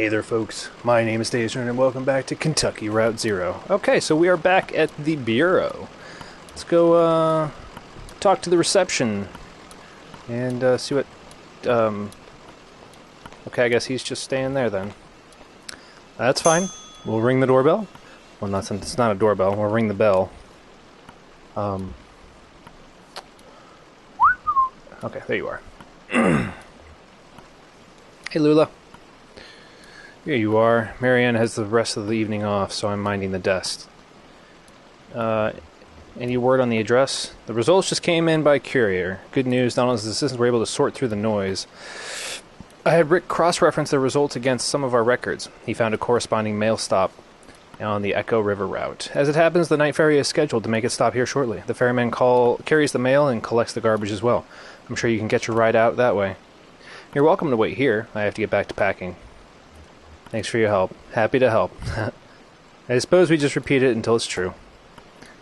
Hey there folks, my name is Dazer and welcome back to Kentucky Route Zero. Okay, so we are back at the Bureau. Let's go talk to the reception and see what... Okay, I guess he's just staying there then. That's fine. We'll ring the doorbell. Well, it's not a doorbell, we'll ring the bell. Okay, there you are. Hey Lula. Here you are. Marianne has the rest of the evening off, so I'm minding the desk. Any word on the address? The results just came in by courier. Good news, Donald's assistants were able to sort through the noise. I had Rick cross-reference the results against some of our records. He found a corresponding mail stop on the Echo River route. As it happens, the night ferry is scheduled to make its stop here shortly. The ferryman carries the mail and collects the garbage as well. I'm sure you can get your ride out that way. You're welcome to wait here. I have to get back to packing. Thanks for your help. Happy to help. I suppose we just repeat it until it's true.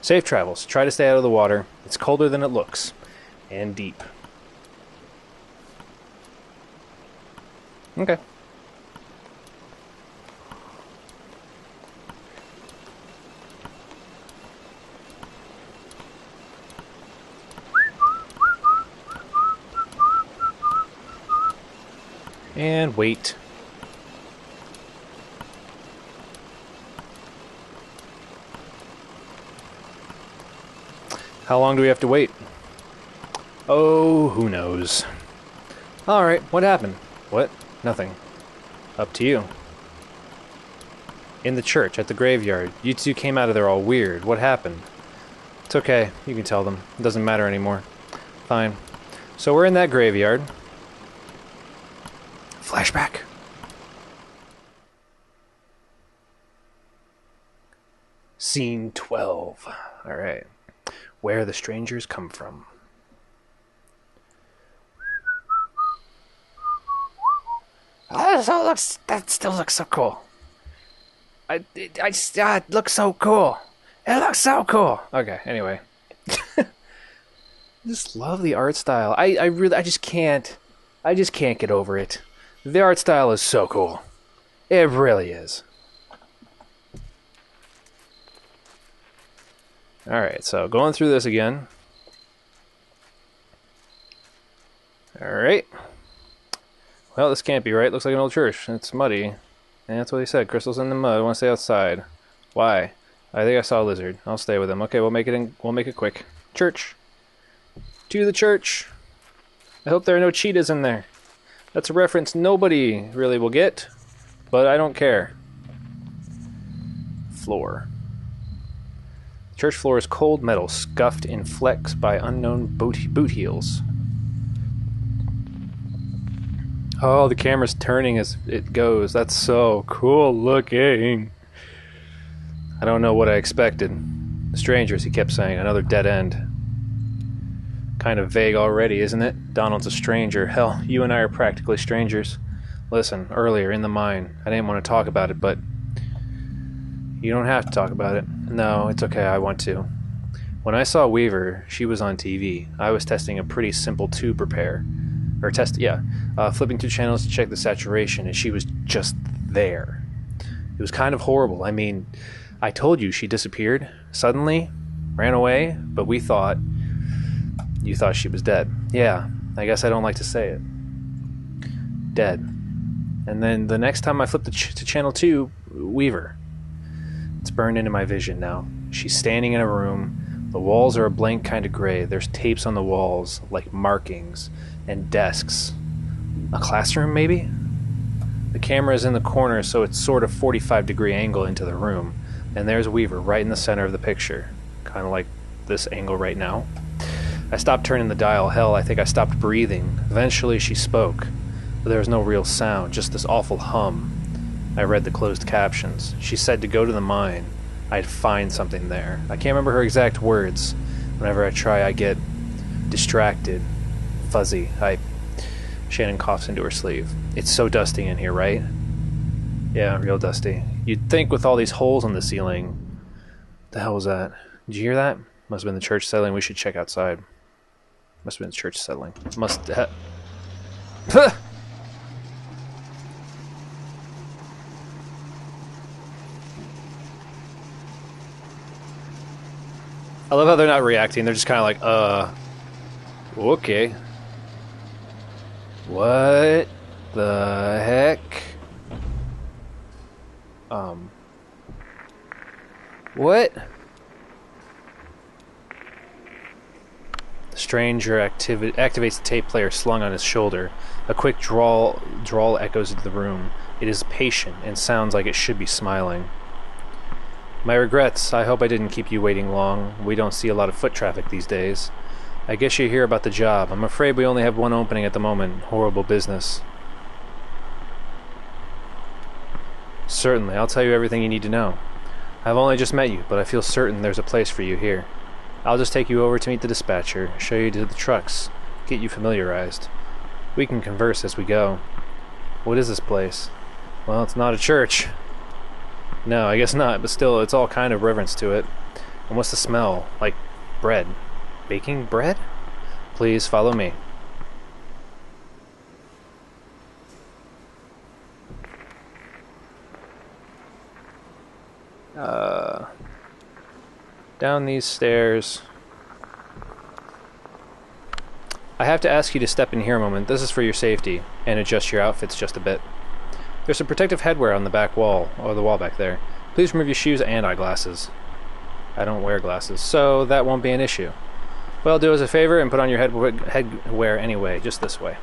Safe travels. Try to stay out of the water. It's colder than it looks. And deep. Okay. And wait. How long do we have to wait? Oh, who knows. Alright, what happened? What? Nothing. Up to you. In the church, at the graveyard. You two came out of there all weird. What happened? It's okay, you can tell them. It doesn't matter anymore. Fine. So we're in that graveyard. Flashback. Scene 12. Alright. Where the strangers come from. Oh, that still looks so cool. It looks so cool. It looks so cool. Okay, anyway. Just love the art style. I just can't get over it. The art style is so cool. It really is. Alright, so going through this again. Alright. Well, this can't be right. Looks like an old church. It's muddy. And that's what he said. Crystals in the mud. I want to stay outside. Why? I think I saw a lizard. I'll stay with him. Okay, we'll make it quick. Church. To the church. I hope there are no cheetahs in there. That's a reference nobody really will get, but I don't care. Floor. Church floor is cold metal, scuffed in flecks by unknown boot heels. Oh, the camera's turning as it goes. That's so cool looking. I don't know what I expected. Strangers, he kept saying. Another dead end. Kind of vague already, isn't it? Donald's a stranger. Hell, you and I are practically strangers. Listen, earlier in the mine, I didn't want to talk about it, but... You don't have to talk about it. No, it's okay, I want to. When I saw Weaver, she was on TV. I was testing a pretty simple tube repair. Flipping through channels to check the saturation, and she was just there. It was kind of horrible. I mean, I told you she disappeared. Suddenly, ran away, but we thought... You thought she was dead. Yeah, I guess I don't like to say it. Dead. And then the next time I flipped to channel 2, Weaver. It's burned into my vision now. She's standing in a room. The walls are a blank kind of gray. There's tapes on the walls, like markings, and desks. A classroom, maybe? The camera is in the corner, so it's sort of 45-degree angle into the room. And there's Weaver, right in the center of the picture. Kind of like this angle right now. I stopped turning the dial. Hell, I think I stopped breathing. Eventually she spoke. But there was no real sound, just this awful hum. I read the closed captions. She said to go to the mine. I'd find something there. I can't remember her exact words. Whenever I try, I get distracted, fuzzy. Shannon coughs into her sleeve. It's so dusty in here, right? Yeah, real dusty. You'd think with all these holes in the ceiling. What the hell was that? Did you hear that? Must have been the church settling. We should check outside. Must have been the church settling. I love how they're not reacting. They're just kind of like, okay. What the heck? What? The stranger activates the tape player slung on his shoulder. A quick drawl echoes into the room. It is patient and sounds like it should be smiling. My regrets. I hope I didn't keep you waiting long. We don't see a lot of foot traffic these days. I guess you're here about the job. I'm afraid we only have one opening at the moment. Horrible business. Certainly, I'll tell you everything you need to know. I've only just met you, but I feel certain there's a place for you here. I'll just take you over to meet the dispatcher, show you to the trucks, get you familiarized. We can converse as we go. What is this place? Well, it's not a church. No, I guess not, but still, it's all kind of reverence to it. And what's the smell? Like bread. Baking bread? Please follow me. Down these stairs. I have to ask you to step in here a moment. This is for your safety, and adjust your outfits just a bit. There's some protective headwear on the back wall, or the wall back there. Please remove your shoes and eyeglasses. I don't wear glasses, so that won't be an issue. Well, do us a favor and put on your headwear anyway, just this way.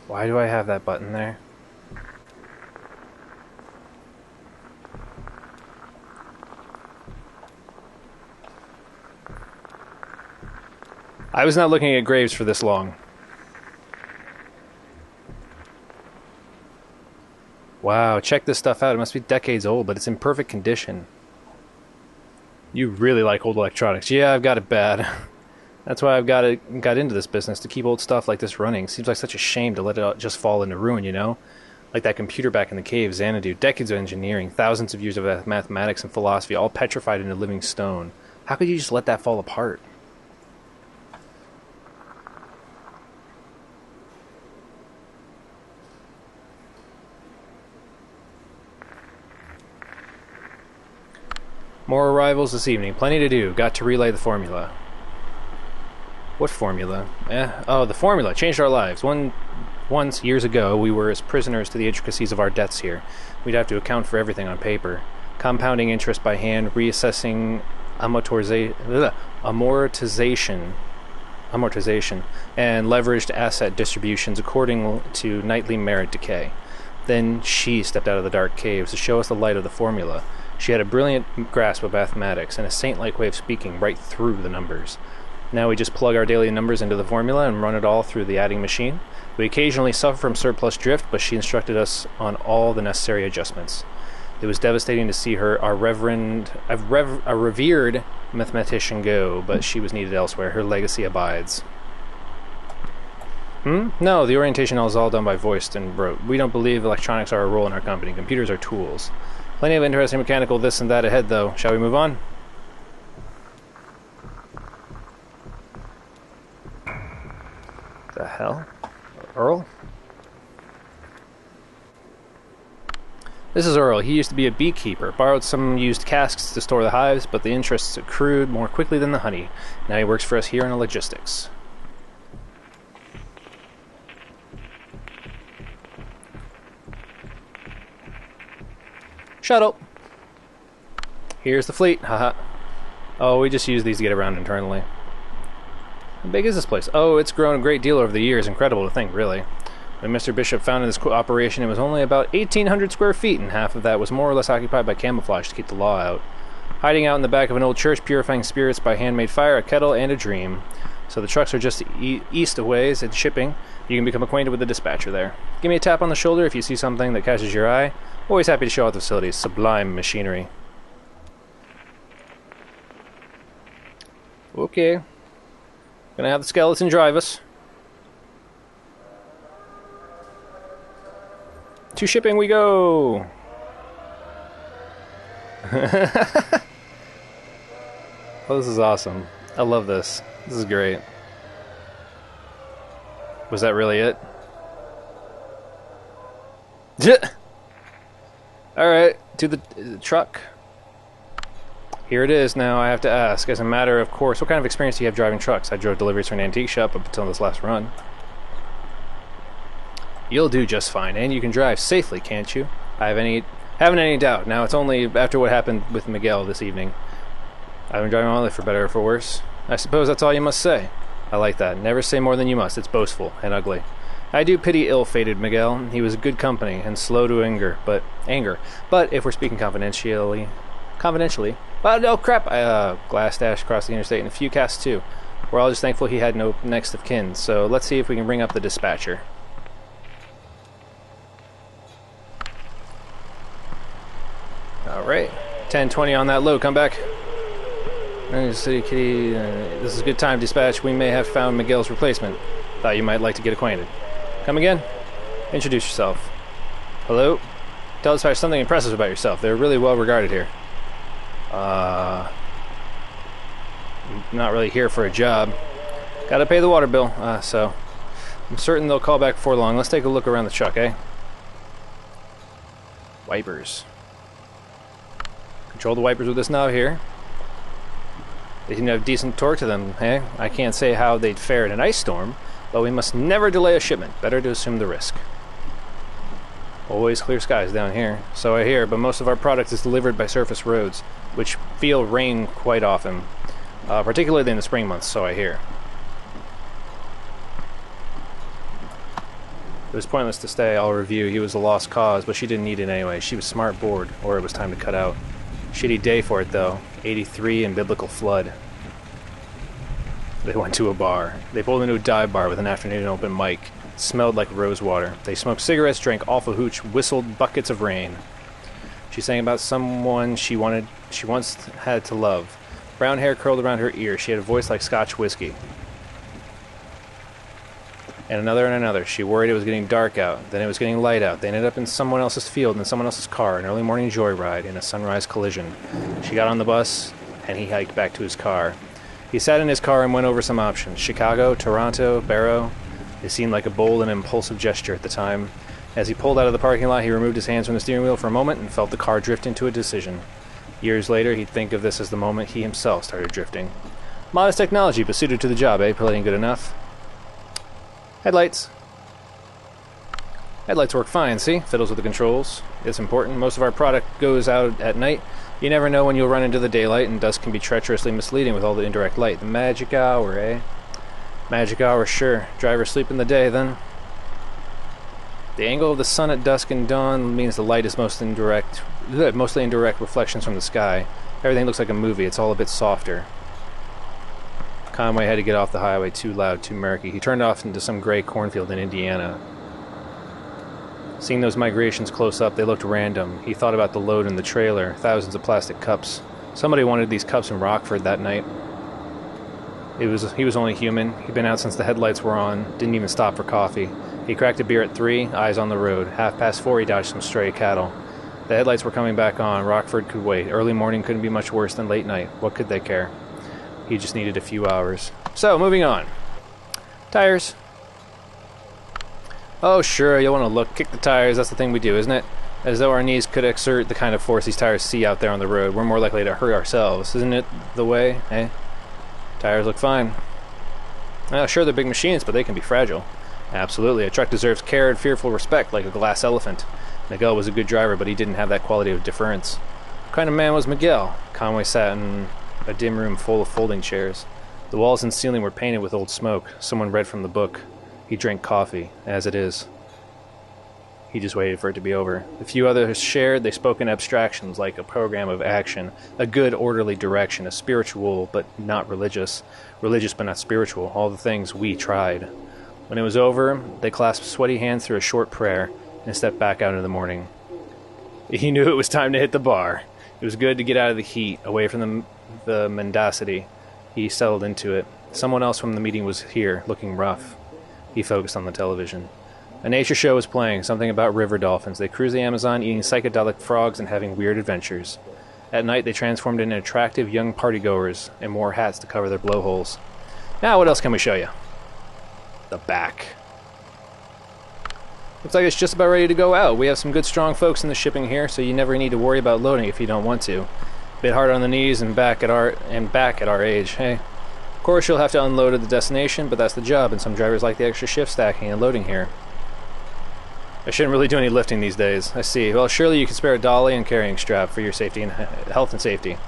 Why do I have that button there? I was not looking at graves for this long. Wow, check this stuff out. It must be decades old, but it's in perfect condition. You really like old electronics. Yeah, I've got it bad. That's why I've got into this business, to keep old stuff like this running. Seems like such a shame to let it just fall into ruin, you know? Like that computer back in the cave, Xanadu. Decades of engineering, thousands of years of mathematics and philosophy, all petrified into living stone. How could you just let that fall apart? More arrivals this evening. Plenty to do. Got to relay the formula. What formula? Oh, the formula changed our lives. Once, years ago, we were as prisoners to the intricacies of our debts here. We'd have to account for everything on paper. Compounding interest by hand, reassessing amortization, and leveraged asset distributions according to nightly merit decay. Then she stepped out of the dark caves to show us the light of the formula. She had a brilliant grasp of mathematics and a saint-like way of speaking right through the numbers. Now we just plug our daily numbers into the formula and run it all through the adding machine. We occasionally suffer from surplus drift, but she instructed us on all the necessary adjustments. It was devastating to see her, a revered mathematician, go, but she was needed elsewhere. Her legacy abides. No, the orientation is all done by voice and rote. We don't believe electronics are a role in our company. Computers are tools. Plenty of interesting mechanical this and that ahead, though. Shall we move on? The hell? Earl? This is Earl. He used to be a beekeeper. Borrowed some used casks to store the hives, but the interests accrued more quickly than the honey. Now he works for us here in logistics. Shuttle. Here's the fleet. Haha. Oh, we just use these to get around internally. How big is this place? Oh, it's grown a great deal over the years. Incredible to think, really. When Mr. Bishop founded this operation, it was only about 1,800 square feet, and half of that was more or less occupied by camouflage to keep the law out. Hiding out in the back of an old church, purifying spirits by handmade fire, a kettle, and a dream. So the trucks are just east a ways and shipping. You can become acquainted with the dispatcher there. Give me a tap on the shoulder if you see something that catches your eye. Always happy to show out the facilities. Sublime machinery. Okay. Gonna have the skeleton drive us. To shipping we go! Oh, this is awesome. I love this. This is great. Was that really it? Alright, to the truck. Here it is now. I have to ask, as a matter of course, what kind of experience do you have driving trucks? I drove deliveries for an antique shop up until this last run. You'll do just fine, and you can drive safely, can't you? I haven't any doubt. Now, it's only after what happened with Miguel this evening. I've been driving my life for better or for worse. I suppose that's all you must say. I like that. Never say more than you must. It's boastful and ugly. I do pity ill-fated Miguel. He was good company and slow to anger. But if we're speaking confidentially, oh crap! Glass dashed across the interstate and a few casts too. We're all just thankful he had no next of kin. So let's see if we can bring up the dispatcher. All right, 10:20 on that load. Come back. City Kitty. This is a good time, dispatch. We may have found Miguel's replacement. Thought you might like to get acquainted. Come again? Introduce yourself. Hello? Tell dispatch something impressive about yourself. They're really well regarded here. Not really here for a job. Gotta pay the water bill, so I'm certain they'll call back before long. Let's take a look around the truck, eh? Wipers. Control the wipers with this knob here. They seem to have decent torque to them, eh? I can't say how they'd fare in an ice storm, but we must never delay a shipment. Better to assume the risk. Always clear skies down here. So I hear, but most of our product is delivered by surface roads, which feel rain quite often. Particularly in the spring months, so I hear. It was pointless to stay, I'll review. He was a lost cause, but she didn't need it anyway. She was smart bored, or it was time to cut out. Shitty day for it, though. 83 and biblical flood. They went to a bar. They pulled into a dive bar with an afternoon open mic. It smelled like rose water. They smoked cigarettes, drank awful hooch, whistled buckets of rain. She sang about someone she once had to love. Brown hair curled around her ear. She had a voice like Scotch whiskey. And another. She worried it was getting dark out. Then it was getting light out. They ended up in someone else's field, in someone else's car, an early morning joyride, in a sunrise collision. She got on the bus, and he hiked back to his car. He sat in his car and went over some options. Chicago, Toronto, Barrow. It seemed like a bold and impulsive gesture at the time. As he pulled out of the parking lot, he removed his hands from the steering wheel for a moment and felt the car drift into a decision. Years later, he'd think of this as the moment he himself started drifting. Modest technology, but suited to the job, eh? Plenty good enough. Headlights. Headlights work fine, see? Fiddles with the controls. It's important. Most of our product goes out at night. You never know when you'll run into the daylight, and dusk can be treacherously misleading with all the indirect light. The magic hour, eh? Magic hour, sure. Drivers sleep in the day, then. The angle of the sun at dusk and dawn means the light is mostly indirect reflections from the sky. Everything looks like a movie. It's all a bit softer. Conway had to get off the highway. Too loud, too murky. He turned off into some gray cornfield in Indiana. Seeing those migrations close up, they looked random. He thought about the load in the trailer. Thousands of plastic cups. Somebody wanted these cups in Rockford that night. He was only human. He'd been out since the headlights were on. Didn't even stop for coffee. He cracked a beer at 3, eyes on the road. 4:30 he dodged some stray cattle. The headlights were coming back on. Rockford could wait. Early morning couldn't be much worse than late night. What could they care? He just needed a few hours. So, moving on. Tires. Oh, sure, you'll want to look. Kick the tires. That's the thing we do, isn't it? As though our knees could exert the kind of force these tires see out there on the road. We're more likely to hurt ourselves. Isn't it the way, eh? Tires look fine. Sure, they're big machines, but they can be fragile. Absolutely. A truck deserves care and fearful respect, like a glass elephant. Miguel was a good driver, but he didn't have that quality of deference. What kind of man was Miguel? Conway sat in a dim room full of folding chairs. The walls and ceiling were painted with old smoke. Someone read from the book. He drank coffee, as it is. He just waited for it to be over. The few others shared, they spoke in abstractions like a program of action, a good orderly direction, a spiritual but not religious, religious but not spiritual, all the things we tried. When it was over, they clasped sweaty hands through a short prayer and stepped back out into the morning. He knew it was time to hit the bar. It was good to get out of the heat, away from the mendacity. He settled into it. Someone else from the meeting was here, looking rough. He focused on the television. A nature show was playing, something about river dolphins. They cruised the Amazon, eating psychedelic frogs and having weird adventures. At night, they transformed into attractive young partygoers and wore hats to cover their blowholes. Now, what else can we show you? The back. Looks like it's just about ready to go out. We have some good strong folks in the shipping here, so you never need to worry about loading if you don't want to. Bit hard on the knees and back at our age, hey? Of course you'll have to unload at the destination, but that's the job, and some drivers like the extra shift stacking and loading here. I shouldn't really do any lifting these days. I see. Well, surely you can spare a dolly and carrying strap for your safety and health and safety.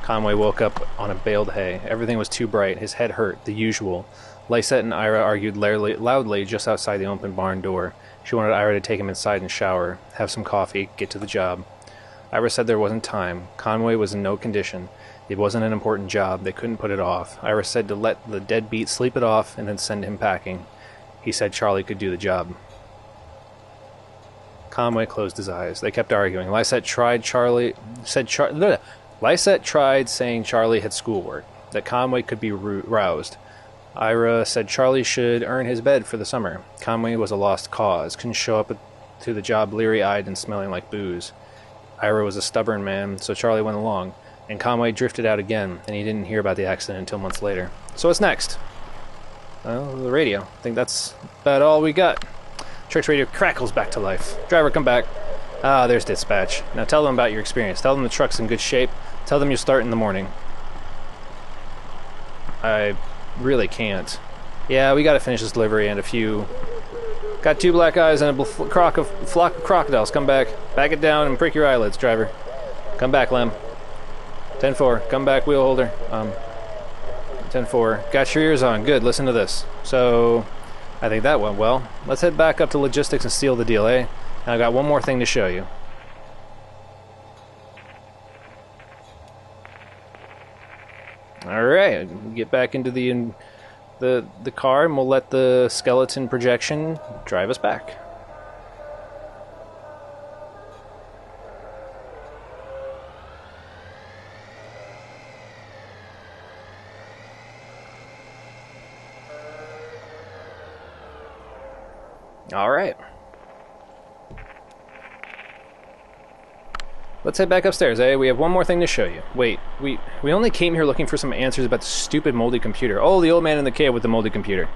Conway woke up on a baled hay. Everything was too bright. His head hurt, the usual. Lysette and Ira argued loudly just outside the open barn door. She wanted Ira to take him inside and shower, have some coffee, get to the job. Ira said there wasn't time. Conway was in no condition. It wasn't an important job. They couldn't put it off. Ira said to let the deadbeat sleep it off and then send him packing. He said Charlie could do the job. Conway closed his eyes. They kept arguing. Lysette tried saying Charlie had schoolwork, that Conway could be roused. Ira said Charlie should earn his bed for the summer. Conway was a lost cause, couldn't show up to the job bleary-eyed and smelling like booze. Ira was a stubborn man, so Charlie went along, and Conway drifted out again, and he didn't hear about the accident until months later. So what's next? Well, the radio. I think that's about all we got. Truck's radio crackles back to life. Driver, come back. Ah, there's dispatch. Now tell them about your experience. Tell them the truck's in good shape. Tell them you'll start in the morning. I really can't. Yeah, we gotta finish this delivery and a few... Got 2 black eyes and a flock of crocodiles. Come back. Back it down and prick your eyelids, driver. Come back, Lem. 10-4. Come back, wheel holder. 10-4. Got your ears on. Good, listen to this. So... I think that went well. Let's head back up to logistics and seal the deal, eh? Now I got one more thing to show you. Alright, get back into the car and we'll let the skeleton projection drive us back. Alright. Let's head back upstairs, eh? We have one more thing to show you. Wait, we only came here looking for some answers about the stupid moldy computer. Oh, the old man in the cave with the moldy computer.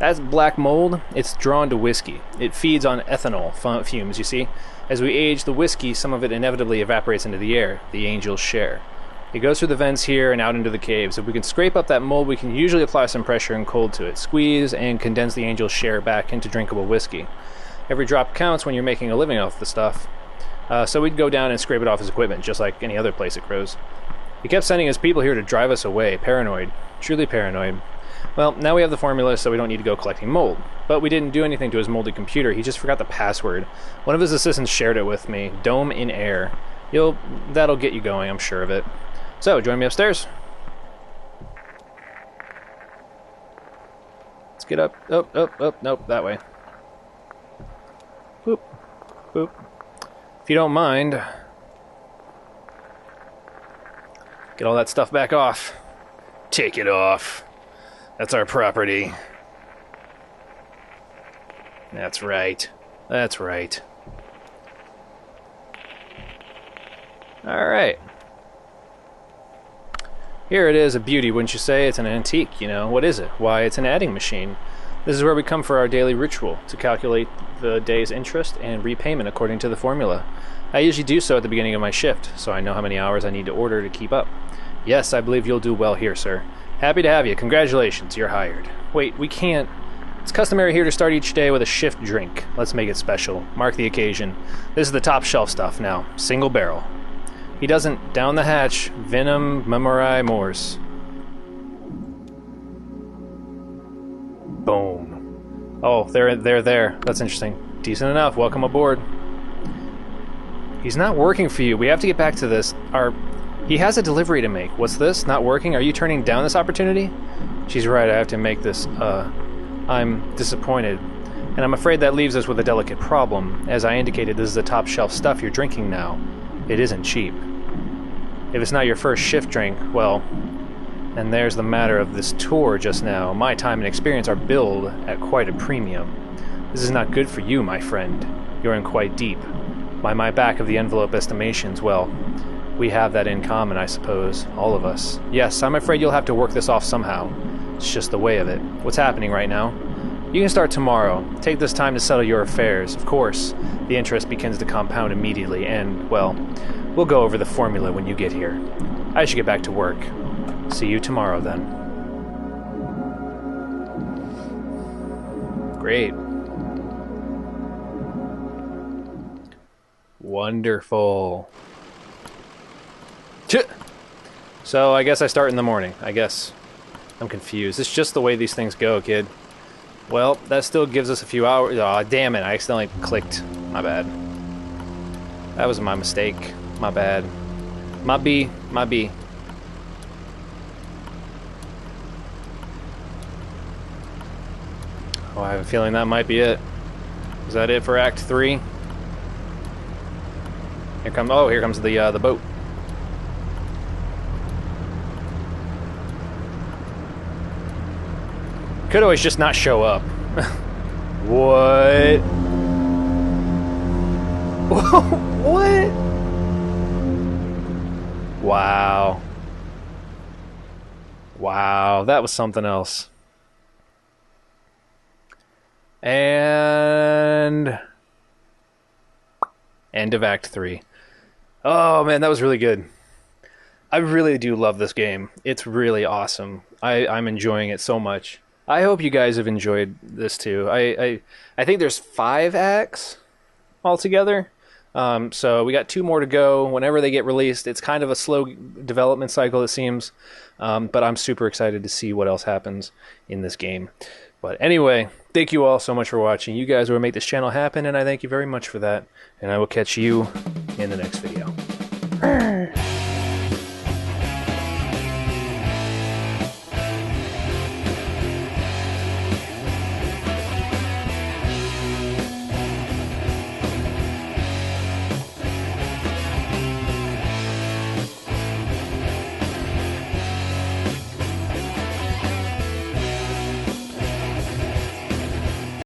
That's black mold. It's drawn to whiskey. It feeds on ethanol fumes, you see? As we age the whiskey, some of it inevitably evaporates into the air. The angels share. It goes through the vents here and out into the caves. If we can scrape up that mold, we can usually apply some pressure and cold to it, squeeze, and condense the angel's share back into drinkable whiskey. Every drop counts when you're making a living off the stuff. So we'd go down and scrape it off his equipment, just like any other place it grows. He kept sending his people here to drive us away, paranoid. Truly paranoid. Well, now we have the formula, so we don't need to go collecting mold. But we didn't do anything to his moldy computer, he just forgot the password. One of his assistants shared it with me. Dome in air. That'll get you going, I'm sure of it. So, join me upstairs. Let's get up. Up. Nope, that way. Boop. Boop. If you don't mind, get all that stuff back off. Take it off. That's our property. That's right. That's right. Alright. Here it is, a beauty, wouldn't you say? It's an antique, you know. What is it? Why, it's an adding machine. This is where we come for our daily ritual, to calculate the day's interest and repayment according to the formula. I usually do so at the beginning of my shift, so I know how many hours I need to order to keep up. Yes, I believe you'll do well here, sir. Happy to have you. Congratulations, you're hired. Wait, we can't... It's customary here to start each day with a shift drink. Let's make it special. Mark the occasion. This is the top shelf stuff now. Single barrel. He doesn't down the hatch. Venom Memorai Morse. Boom. Oh, they're there. That's interesting. Decent enough. Welcome aboard. He's not working for you. We have to get back to this. He has a delivery to make. What's this? Not working? Are you turning down this opportunity? She's right. I have to make this. I'm disappointed. And I'm afraid that leaves us with a delicate problem. As I indicated, this is the top shelf stuff you're drinking now. It isn't cheap. If it's not your first shift drink, well, and there's the matter of this tour just now. My time and experience are billed at quite a premium. This is not good for you, my friend. You're in quite deep. By my back-of-the-envelope estimations, well, we have that in common, I suppose. All of us. Yes, I'm afraid you'll have to work this off somehow. It's just the way of it. What's happening right now? You can start tomorrow. Take this time to settle your affairs. Of course, the interest begins to compound immediately, and, well, we'll go over the formula when you get here. I should get back to work. See you tomorrow, then. Great. Wonderful. So, I guess I start in the morning. I guess. I'm confused. It's just the way these things go, kid. Well, that still gives us a few hours. Aw, damn it. I accidentally clicked. My bad. That was my mistake. My bad. My B. My B. Oh, I have a feeling that might be it. Is that it for Act 3? Here comes the boat. Could always just not show up. What? What? Wow. Wow, that was something else. And end of Act 3. Oh man, that was really good. I really do love this game. It's really awesome. I'm enjoying it so much. I hope you guys have enjoyed this too. I think there's 5 acts altogether. So we got 2 more to go. Whenever they get released, it's kind of a slow development cycle, it seems. But I'm super excited to see what else happens in this game. But anyway, thank you all so much for watching. You guys are what make this channel happen, and I thank you very much for that. And I will catch you in the next video.